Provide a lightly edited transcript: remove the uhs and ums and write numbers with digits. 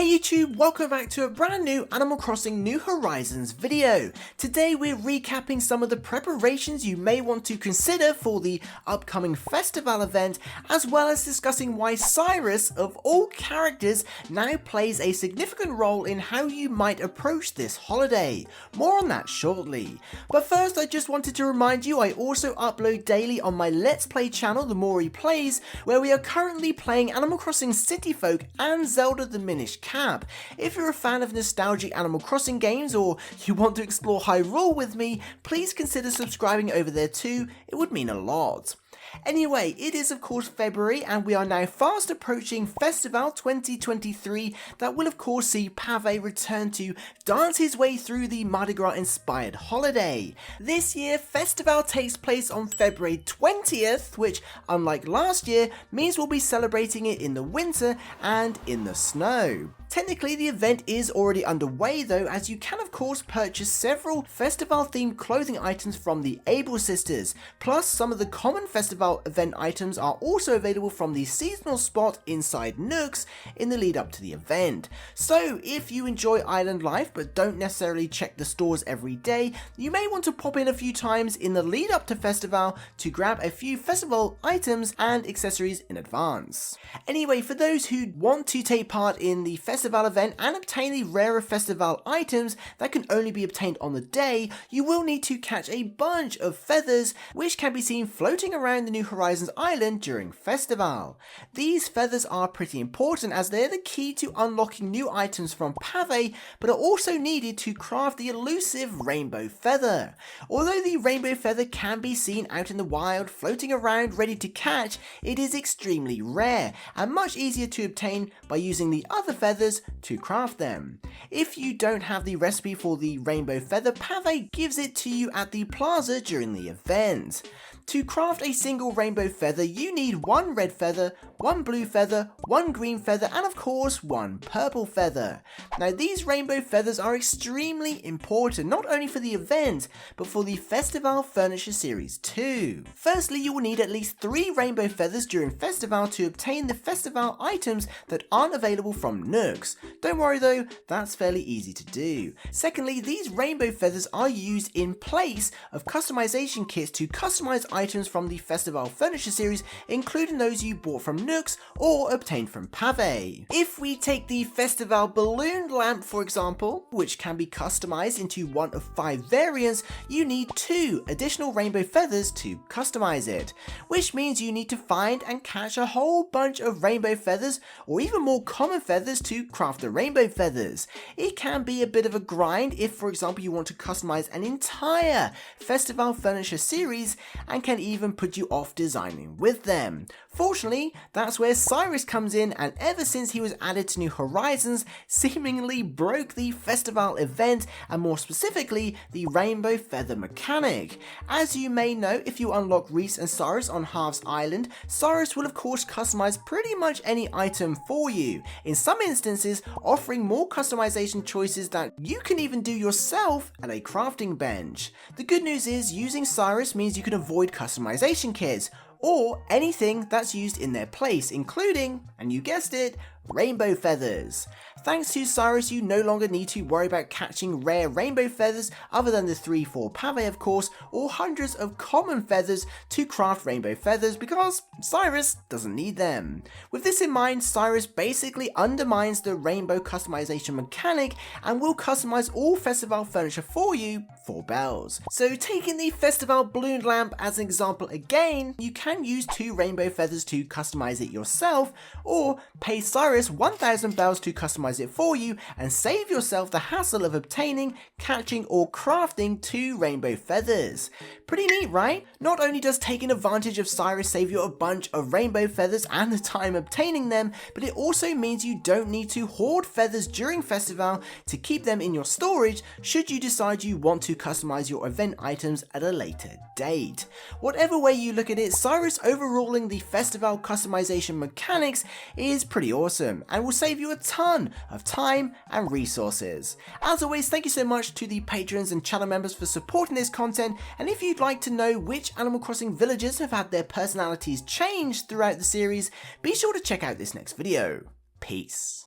Hey YouTube, welcome back to a brand new Animal Crossing New Horizons video. Today we're recapping some of the preparations you may want to consider for the upcoming festival event, as well as discussing why Cyrus, of all characters, now plays a significant role in how you might approach this holiday. More on that shortly. But first I just wanted to remind you I also upload daily on my Let's Play channel, The More He Plays, where we are currently playing Animal Crossing City Folk and Zelda the Minish Cap. If you're a fan of nostalgic Animal Crossing games or you want to explore Hyrule with me, please consider subscribing over there too, it would mean a lot. Anyway, it is of course February and we are now fast approaching Festivale 2023 that will of course see Pave return to dance his way through the Mardi Gras inspired holiday. This year Festivale takes place on February 20th, which unlike last year means we'll be celebrating it in the winter and in the snow. Technically the event is already underway though, as you can of course purchase several festival themed clothing items from the Able Sisters, plus some of the common festival event items are also available from the seasonal spot inside Nooks in the lead up to the event. So if you enjoy island life but don't necessarily check the stores every day, you may want to pop in a few times in the lead up to Festival to grab a few festival items and accessories in advance. Anyway, for those who want to take part in the festival event and obtain the rarer festival items that can only be obtained on the day, you will need to catch a bunch of feathers which can be seen floating around the New Horizons island during Festival. These feathers are pretty important as they're the key to unlocking new items from Pave, but are also needed to craft the elusive rainbow feather. Although the rainbow feather can be seen out in the wild floating around ready to catch, it is extremely rare and much easier to obtain by using the other feathers to craft them. If you don't have the recipe for the rainbow feather, Pave gives it to you at the plaza during the event. To craft a single rainbow feather, you need one red feather, one blue feather, one green feather, and of course one purple feather. Now these rainbow feathers are extremely important, not only for the event, but for the Festivale Furniture Series too. Firstly, you will need at least 3 rainbow feathers during Festival to obtain the Festival items that aren't available from Nooks. Don't worry though, that's fairly easy to do. Secondly, these rainbow feathers are used in place of customization kits to customize items from the Festivale Furniture Series, including those you bought from Nooks or obtained from Pave. If we take the Festival balloon lamp for example, which can be customized into one of 5 variants, you need 2 additional rainbow feathers to customize it, which means you need to find and catch a whole bunch of rainbow feathers or even more common feathers to craft the rainbow feathers. It can be a bit of a grind if for example you want to customize an entire Festivale Furniture Series and can even put you off designing with them. Fortunately, that's where Cyrus comes in, and ever since he was added to New Horizons, seemingly broke the festival event and more specifically the rainbow feather mechanic. As you may know, if you unlock Reese and Cyrus on Halves Island, Cyrus will of course customize pretty much any item for you, in some instances offering more customization choices that you can even do yourself at a crafting bench. The good news is using Cyrus means you can avoid customization kits, or anything that's used in their place, including, and you guessed it, rainbow feathers. Thanks to Cyrus, you no longer need to worry about catching rare rainbow feathers other than the 3 for Pave of course, or hundreds of common feathers to craft rainbow feathers because Cyrus doesn't need them. With this in mind, Cyrus basically undermines the rainbow customization mechanic and will customize all festival furniture for you for bells. So taking the festival balloon lamp as an example again, you can use 2 rainbow feathers to customize it yourself, or pay Cyrus 1000 bells to customize it for you and save yourself the hassle of obtaining, catching or crafting 2 rainbow feathers. Pretty neat, right? Not only does taking advantage of Cyrus save you a bunch of rainbow feathers and the time obtaining them, but it also means you don't need to hoard feathers during Festival to keep them in your storage should you decide you want to customize your event items at a later date. Whatever way you look at it, Cyrus overruling the Festival customization mechanics is pretty awesome and will save you a ton of time and resources. As always, thank you so much to the patrons and channel members for supporting this content, and if you'd like to know which Animal Crossing villagers have had their personalities changed throughout the series, be sure to check out this next video. Peace.